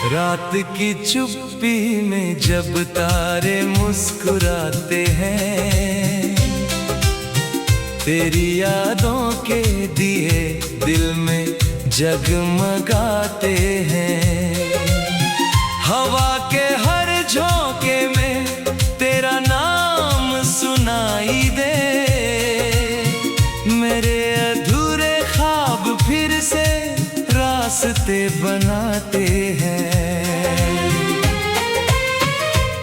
रात की चुप्पी में जब तारे मुस्कुराते हैं, तेरी यादों के दिए दिल में जगमगाते हैं। हवा के हर झोंके में तेरा नाम सुनाई दे, मेरे अधूरे ख्वाब फिर से रास्ते बनाते हैं।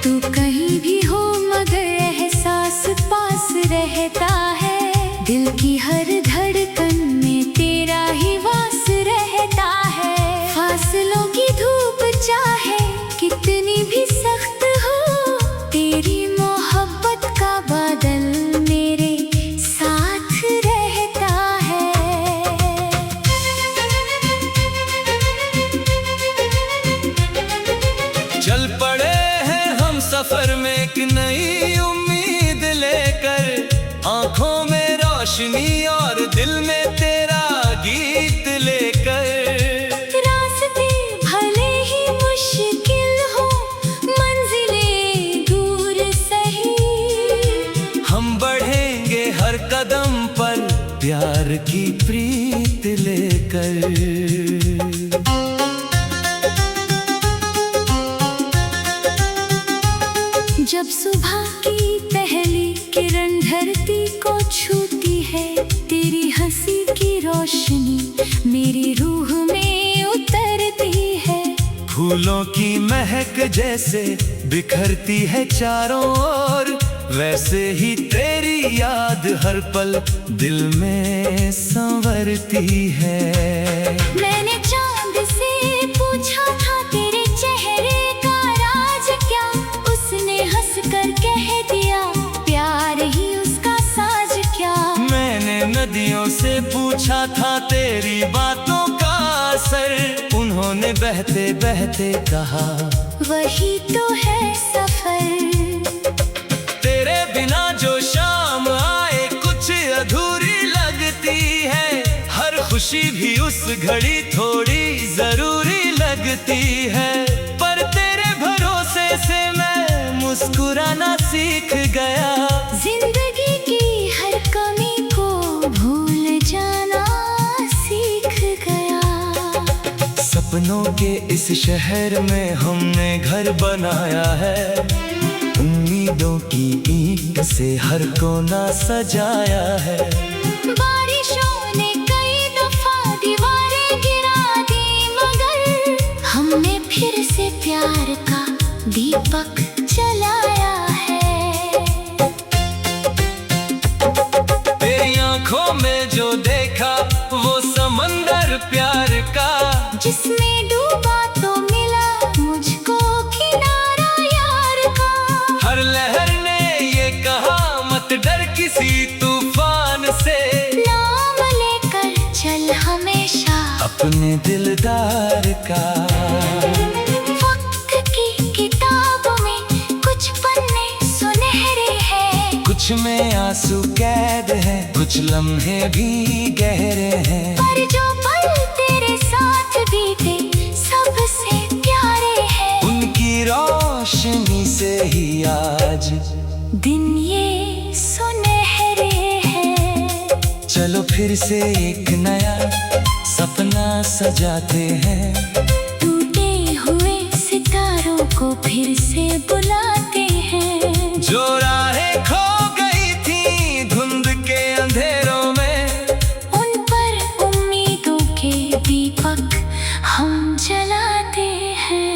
तू कहीं भी हो मगर एहसास पास रहता है, दिल की हर धड़कन में तेरा ही वास रहता है। फासलों की धूप चाहे कितनी भी सख्त हो, तेरी मोहब्बत का बादल मेरे साथ रहता है। चल पड़े हैं हम सफर में एक नई उम्मीद लेकर, आंखों में रोशनी और दिल में तेरा गीत लेकर। रास्ते भले ही मुश्किल हो, मंजिलें दूर सही, हम बढ़ेंगे हर कदम पर प्यार की प्रीत लेकर। जब सुबह की पहली किरण धरती को छूती है, तेरी हंसी की रोशनी मेरी रूह में उतरती है। फूलों की महक जैसे बिखरती है चारों ओर, वैसे ही तेरी याद हर पल दिल में संवरती है। मैंने चांद से पूछा था तेरे चेहरे का राज क्या, उसने हंस कर कह दिया प्यार ही उसका साज क्या। मैंने नदियों से पूछा था तेरी बातों का असर, उन्होंने बहते बहते कहा वही तो है सफर। तेरे बिना जो शाम आए कुछ अधूरी लगती है, हर खुशी भी उस घड़ी थोड़ी जरूरी लगती है। पर तेरे भरोसे से मैं मुस्कुराना सीख गया, जिंदगी की हर कमी को भूल जाना सीख गया। सपनों के इस शहर में हमने घर बनाया है, उम्मीदों की ईंट से हर कोना सजाया है। बारिशों ने कई दफा दीवारें गिरा दी, मगर हमने फिर से प्यार का दीपक जलाया है। तेरी आंखों में जो देखा वो समंदर प्यार का, जिसमें डूबा तो मिला मुझको किनारा यार का। हर लहर ने ये कहा मत डर किसी तूफान से, नाम लेकर चल हमेशा अपने दिलदार का। वक्त की किताबों में कुछ पन्ने सुनहरे हैं, कुछ में आंसू कैद है, कुछ लम्हे भी गहरे हैं। पर जो पल तेरे साथ बीते सबसे प्यारे हैं, उनकी रोशनी से ही आज दिन ये सुनहरे हैं। चलो फिर से एक नया सपना सजाते हैं, टूटे हुए सितारों को फिर से बुलाते हैं। जो राहें खो गई थी धुंध के अंधेरों में, उन पर उम्मीदों के दीपक हम जलाते हैं।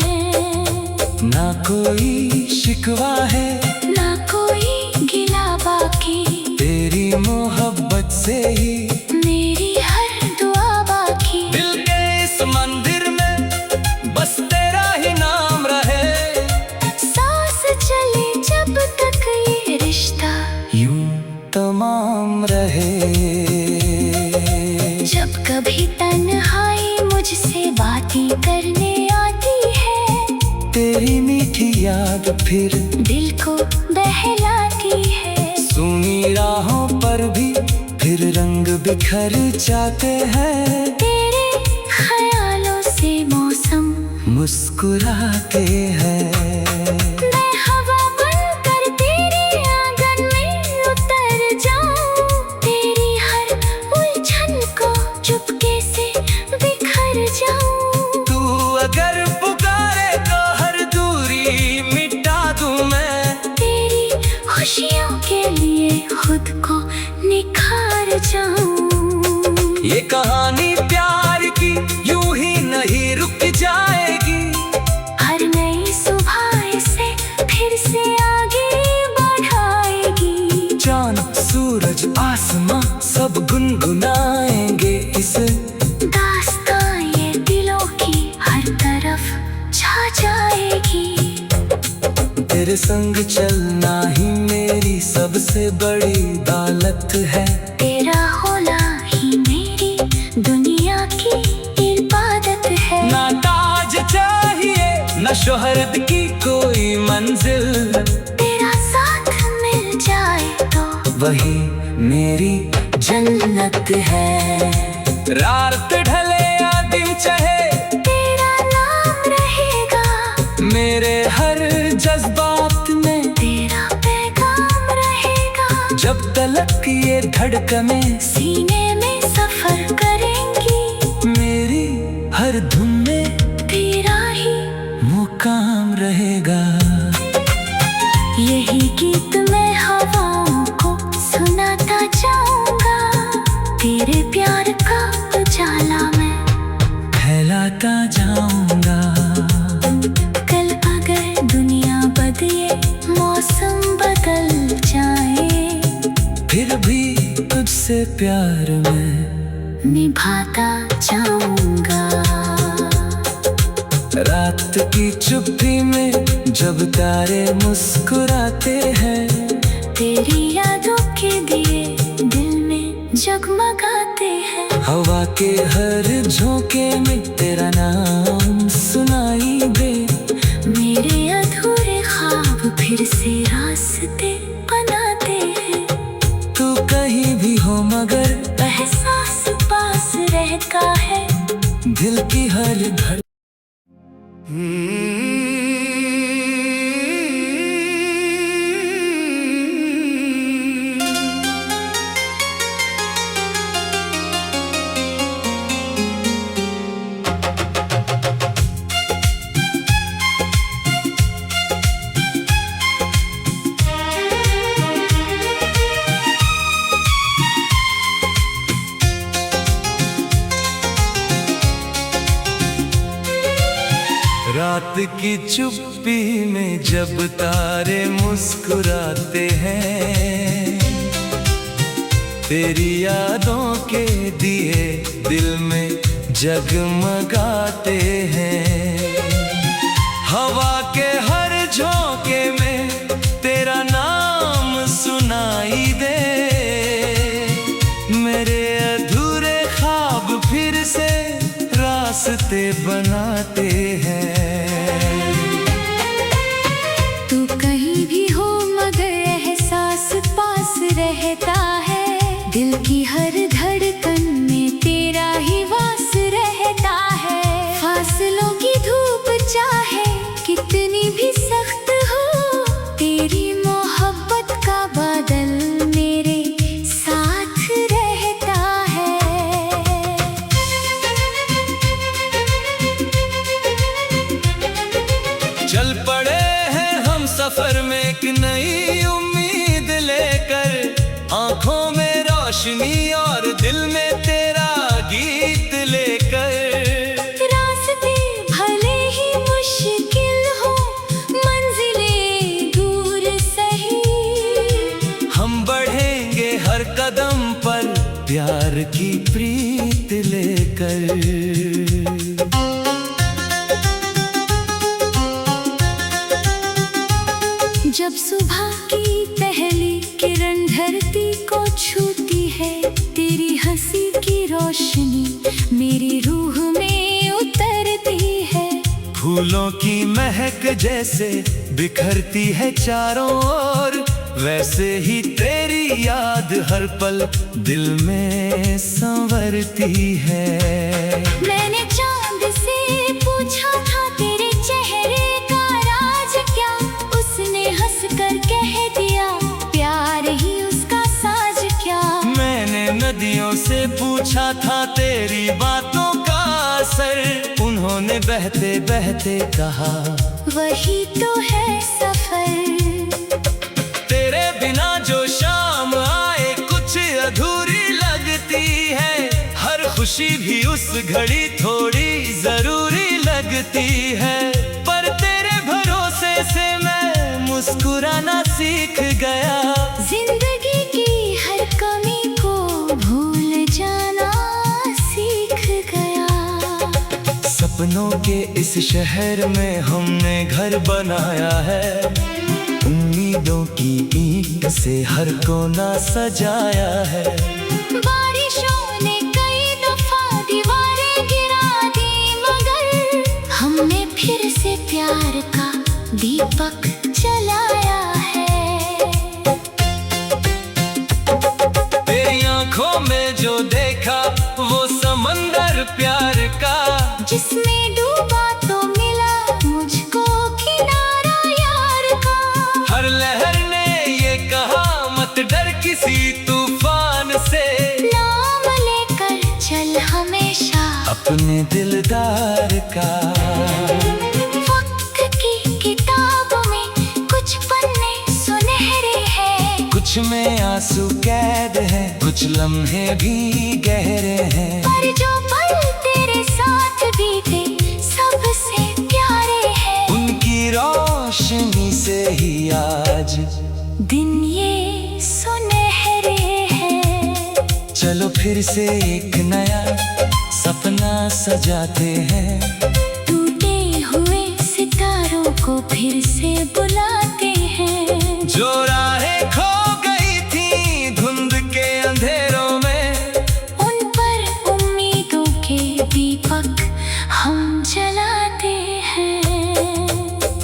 ना कोई शिकवा है ना कोई गिला बाकी, तेरी मोहब्बत से ही मेरी हर दुआ बाकी। दिल के इस मंदिर में बस तेरा बातें करने आती है, तेरी मीठी याद फिर दिल को बहलाती है। सूनी राहों पर भी फिर रंग बिखर जाते हैं, तेरे ख्यालों से मौसम मुस्कुराते हैं। मैं हवा बनकर तेरे आंगन में उतर जाऊं, तेरी हर उलझन को चुपके से बिखर जाऊं। तू अगर पुकारे तो हर दूरी मिटा दूं मैं, तेरी खुशियों के लिए खुद को निखार जाऊं। ये कहानी प्यार की यूं ही नहीं रुक जाएगी, हर नई सुबह से फिर से आगे बढ़ाएगी। चांद सूरज आसमां सब गुनगुनाएंगे इस दास्तां ये दिलों की हर तरफ छा जाएगी। तेरे संग चलना ही मेरी सबसे बड़ी दौलत है, तेरा होना ही मेरी दुनिया की इबादत है। ना ताज चाहिए न शोहरत की कोई मंजिल, तेरा साथ मिल जाए तो वही मेरी जन्नत है। रात ढले या दिन चढ़े तेरा नाम रहेगा, मेरे हर जज्बात में तेरा पैगाम रहेगा। जब तलक ये धड़कनें सीने में सफर करेंगी, मेरी हर धुन में तेरा ही मुकाम रहेगा। यही गीत मैं हवाओं को सुनाता जाऊंगा, तेरे प्यार का उजाला मैं फैलाता जाऊंगा। कल अगर दुनिया बदले मौसम बदल जाए, फिर भी तुझसे प्यार में निभाता जाऊंगा। रात की चुप्पी में जब तारे मुस्कुराते हैं, तेरी यादों के दिए दिल में जगमगाते हैं। हवा के हर झोंके में तेरा नाम सुनाई दे, मेरे अधूरे ख्वाब फिर से रास्ते बनाते हैं। तू कहीं भी हो मगर एहसास पास रहता है, दिल की हर धड़ रात की चुप्पी में जब तारे मुस्कुराते हैं, तेरी यादों के दिए दिल में जगमगाते हैं। हवा के हर झोंके में तेरा नाम सुनाई दे, मेरे अधूरे ख्वाब फिर से रास्ते बनाते हैं। तू कहीं भी हो मगर एहसास पास रहता है, दिल की हर धड़कन में तेरा ही वास रहता है। फासलों की धूप चाहे कितनी भी सख्त हो, तेरी मोहब्बत का बादल मेरे साथ रहता है। चल पड़े हैं हम सफर में एक नई उम्मीद लेकर, आंखों में रोशनी और दिल में तेरा गीत लेकर। रास्ते भले ही मुश्किल हो, मंजिलें दूर सही, हम बढ़ेंगे हर कदम पर प्यार की प्रीत लेकर। जब सुबह की पहली किरण धरती को छूती है, तेरी हंसी की रोशनी मेरी रूह में उतर फूलों की महक जैसे बिखरती है चारों ओर, वैसे ही तेरी याद हर पल दिल में संवरती है। मैंने चांद से पूछा था तेरे चेहरे का राज क्या, उसने हंस कर कह दिया प्यार ही उसका साज क्या। मैंने नदियों से पूछा था तेरी बातों का असर, उन्होंने बहते बहते कहा वही तो है सफर। तेरे बिना जो शाम आए कुछ अधूरी लगती है, हर खुशी भी उस घड़ी थोड़ी जरूरी लगती है। पर तेरे भरोसे से मैं मुस्कुराना सीख गया, जिंदगी की हर कमी को भूल जाना सीख गया। सपनों के इस शहर में हमने घर बनाया है, उम्मीदों की ईंट से हर कोना सजाया है। बारिशों ने कई दफा दीवारें गिरा दी, मगर हमने फिर से प्यार का दीपक जलाया है। तेरी आंखों में जो देखा वो समंदर प्यार का, जिसमें डूबा तो मिला मुझको किनारा यार का। हर लहर ने ये कहा मत डर किसी तूफान से, नाम लेकर चल हमेशा अपने दिलदार का। वक्त की किताब में कुछ पन्ने सुनहरे हैं, कुछ में आंसू कैद है, कुछ लम्हे भी गहरे हैं। पर जो पल तेरे साथ बीते सबसे प्यारे हैं, उनकी रोशनी से ही आज दिन ये सुनहरे हैं। चलो फिर से एक नया सपना सजाते हैं, टूटे हुए सितारों को फिर से बुलाते हैं। जो राहें खो गई थी धुंध के अंधेरों में, उन पर उम्मीदों के दीपक हम जलाते हैं।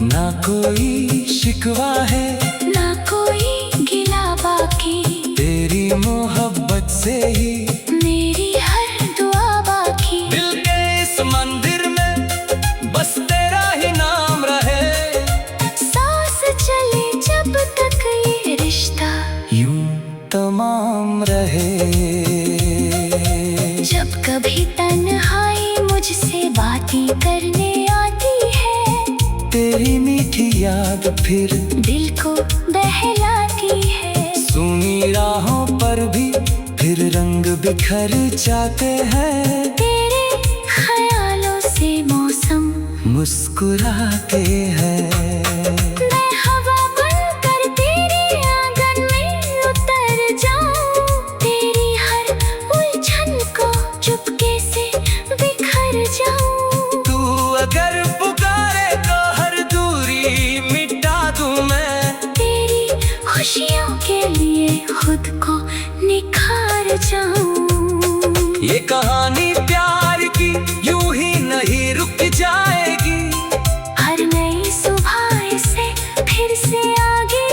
ना कोई शिकवा है ना कोई गिला बाकी, तेरी मोहब्बत से ही मेरी हर दुआ बाकी। दिल के इस मंदिर में बस तेरा ही नाम रहे, सांस चले जब तक ये रिश्ता यूं तमाम रहे। जब कभी तन्हाई मुझसे बातें करने आती है, तेरी मीठी याद फिर दिल को बहलाती है। सूनी राहों पर भी फिर रंग बिखर जाते हैं, तेरे ख्यालों से मौसम मुस्कुराते हैं। मैं हवा बनकर तेरे आंगन में उतर जाऊं, तेरी हर उलझन को चुपके से बिखर जाऊं। तू अगर पुकारे तो हर दूरी मिटा दूं मैं, तेरी खुशियों के लिए खुद को निखार जाऊं। ये कहानी प्यार की यूं ही नहीं रुक जाएगी, हर नई सुबह से फिर से आगे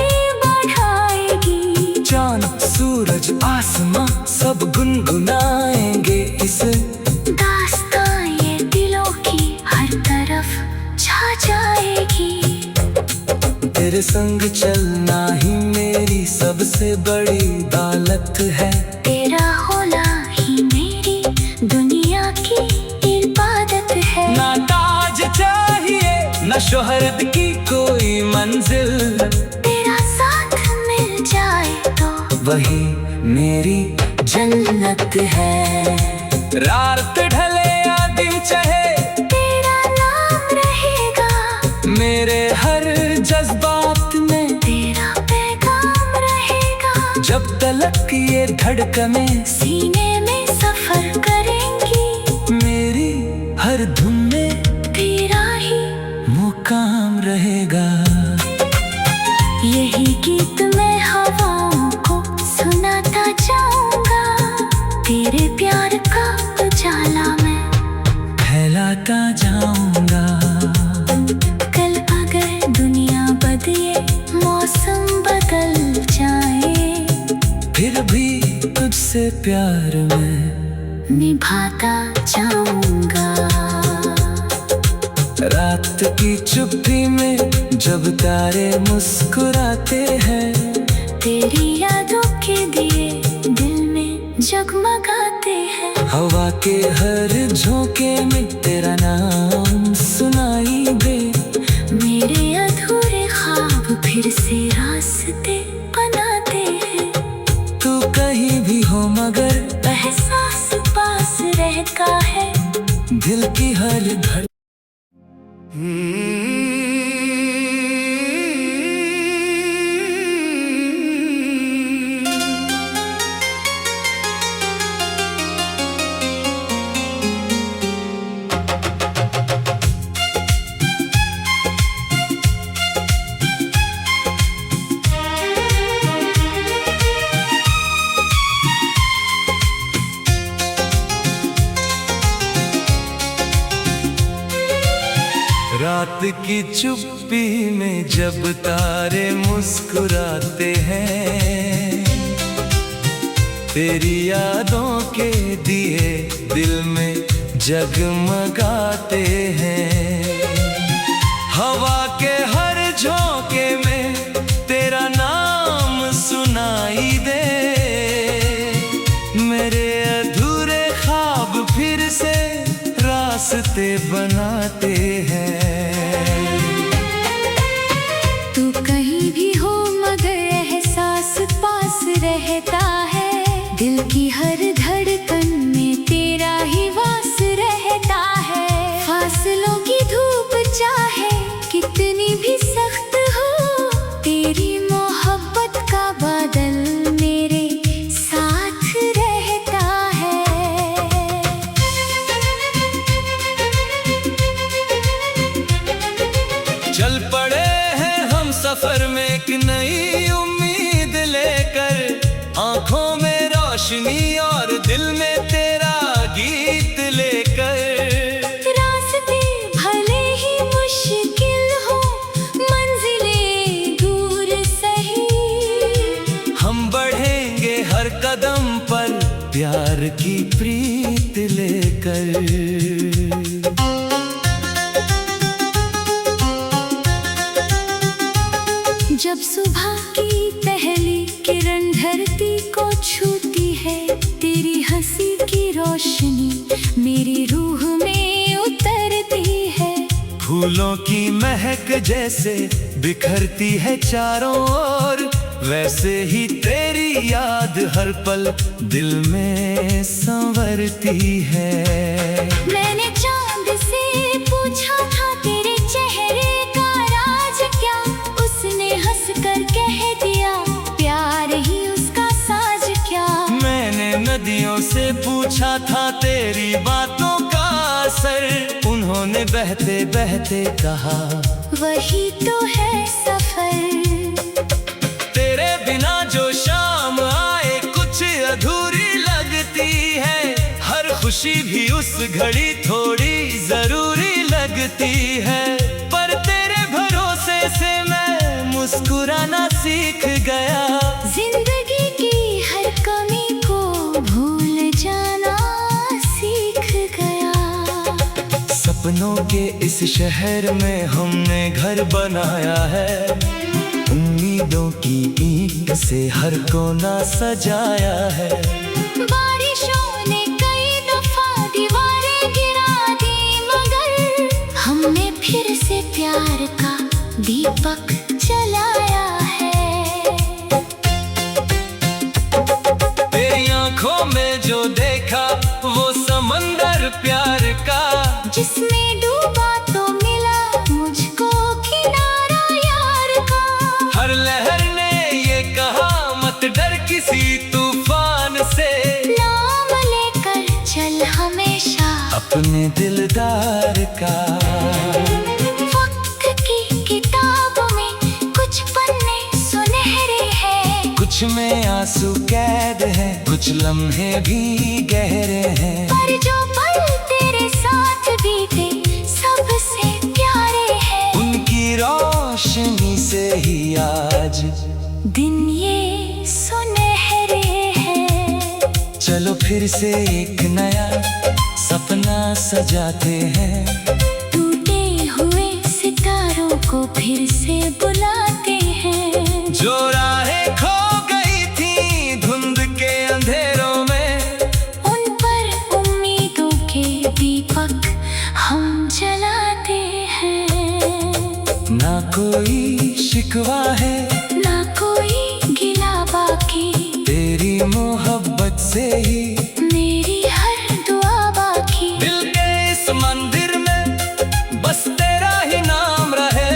बढ़ाएगी। चांद सूरज आसमां सब गुनगुनाएंगे इस दास्तां ये दिलों की हर तरफ छा जाएगी। तेरे संग चलना ही मेरी सबसे बड़ी दौलत है, तेरा होना ही मेरी दुनिया की इबादत है। ना ताज चाहिए ना शोहरत की कोई मंजिल, तेरा साथ मिल जाए तो वही मेरी जन्नत है। रात ढले या दिन चढ़े तेरा नाम रहेगा, मेरे हर जज्बात में तेरा पैगाम रहेगा। जब तलक ये धड़कनें सीने में सफर करेंगी, मेरी हर धुन में तेरा ही मुकाम रहेगा। यही गीत मैं हवाओं को सुनाता जाऊंगा, तेरे प्यार का उजाला मैं फैलाता जाऊंगा। फिर भी तुझसे प्यार मैं निभाता जाऊंगा। रात की चुप्पी में जब तारे मुस्कुराते हैं, तेरी यादों के दिए दिल में जगमगाते हैं। हवा के हर झोंके में तेरा नाम सुनाई दे, मेरे अधूरे ख्वाब फिर से रास्ते बनाते हैं। तू कहीं भी हो मगर एहसास पास रहता है, दिल की हर धड़कन। रात की चुप्पी में जब तारे मुस्कुराते हैं, तेरी यादों के दिए दिल में जगमगाते हैं। हवा के हर झोंके में तेरा नाम सुनाई दे, मेरे अधूरे ख्वाब फिर से रास्ते बनाते हैं। तू कहीं भी हो मगर एहसास पास रहता है, दिल की हर धड़कन में तेरा ही वास रहता है। फासलों की धूप चाहे कितनी भी सख्त हो, तेरी मोहब्बत का बादल मेरे साथ रहता है। चल पड़े हैं हम सफर में एक नई उम्मीद लेकर, आंखों में रोशनी और दिल में तेरा गीत लेकर। रास्ते भले ही मुश्किल हो, मंजिलें दूर सही, हम बढ़ेंगे हर कदम पर प्यार की प्रीत लेकर। जब सुबह की पहली किरण धरती को छूती है, तेरी हंसी की रोशनी मेरी रूह में उतरती है। फूलों की महक जैसे बिखरती है चारों ओर, वैसे ही तेरी याद हर पल दिल में संवरती है। मैंने चांद से पूछा था तेरे चेहरे का राज क्या, उसने हंसकर कह दिया प्यार ही उसका साज क्या। मैंने नदियों से पूछा था तेरी बातों का असर, उन्होंने बहते बहते कहा वही तो है सफर। तेरे बिना जो शाम आए कुछ अधूरी लगती है, हर खुशी भी उस घड़ी थोड़ी जरूरी लगती है। पर तेरे भरोसे से मैं मुस्कुराना सीख गया, जिंदगी की हर कमी को भूल जाना सीख गया। सपनों के इस शहर में हमने घर बनाया है, उम्मीदों की ईंट से हर कोना सजाया है। बारिशों ने कई दफा दीवारें गिरा दी, मगर हमने फिर से प्यार का दीपक जलाया है। तेरी आंखों में जो देखा वो समंदर प्यार का, जिसमें डूबा तो मिला मुझको किनारा यार का। हर लहर ने ये कहा मत डर किसी तूफान से, नाम लेकर चल हमेशा अपने दिलदार का। वक्त की किताबों में कुछ पन्ने सुनहरे हैं, कुछ में आंसू कैद है, कुछ लम्हे भी गहरे हैं। पर जो पल तेरे साथ बीते सबसे प्यारे हैं, उनकी रोशनी से ही आज दिन ये सुनहरे चलो फिर से एक नया सपना सजाते हैं। टूटे हुए सितारों को फिर से बुलाते हैं। जो राहें खो गई थी धुंध के अंधेरों में, उन पर उम्मीदों के दीपक हम जलाते हैं। ना कोई शिकवा है ना कोई गिला बाकी, तेरी मोहब्बत से ही मेरी हर दुआ बाकी। दिल के इस मंदिर में बस तेरा ही नाम रहे।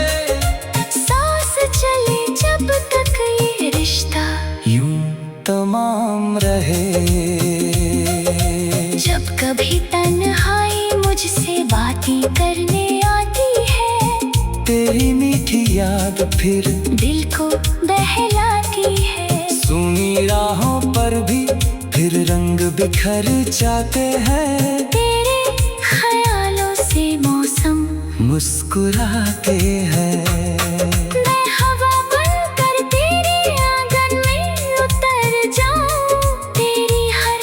सांस चले जब तक ये रिश्ता यूं तमाम रहे। जब कभी तन्हाई मुझसे बातें करने आती है, तेरी मीठी याद फिर दिल को बहलाती है। सूनी राहों पर भी फिर रंग बिखर जाते हैं। तेरे ख्यालों से मौसम मुस्कुराते हैं। मैं हवा बनकर तेरे आंगन में उतर जाऊं, तेरी हर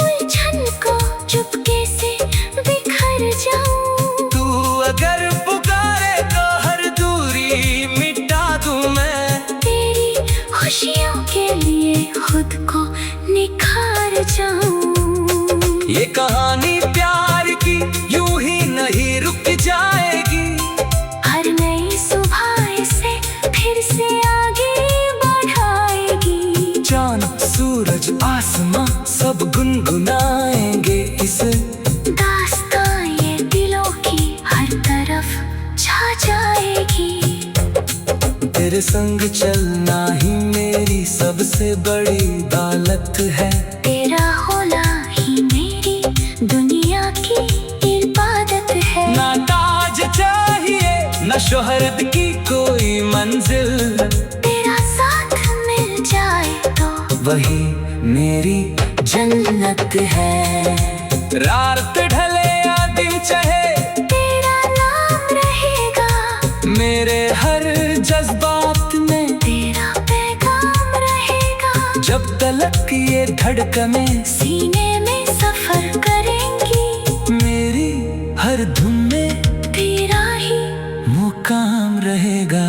उलझन को चुपके से बिखर जाऊं। तू अगर पुकारे तो हर दूरी मिटा दूं मैं। तेरी खुशियों के लिए खुद को निखार जाऊं। ये कहानी प्यार की यूं ही नहीं रुक जाएगी। हर नई सुबह इसे फिर से आगे बढ़ाएगी। चांद सूरज आसमां सब गुनगुनाएंगे इस दास्तां ये दिलों की हर तरफ छा जाएगी। तेरे संग चलना ही मेरी सबसे बड़ी दौलत है। तेरा होना ही मेरी दुनिया की इबादत है। ना ताज चाहिए ना शोहरत की कोई मंजिल, तेरा साथ मिल जाए तो वही मेरी जन्नत है। रात ढले या दिन चढ़े तेरा नाम रहेगा। मेरे हर जज्बात में तेरा पैगाम रहेगा। जब तलक ये धड़कनें सीने में सफर करेंगी, मेरी हर धुन में तेरा ही मुकाम रहेगा।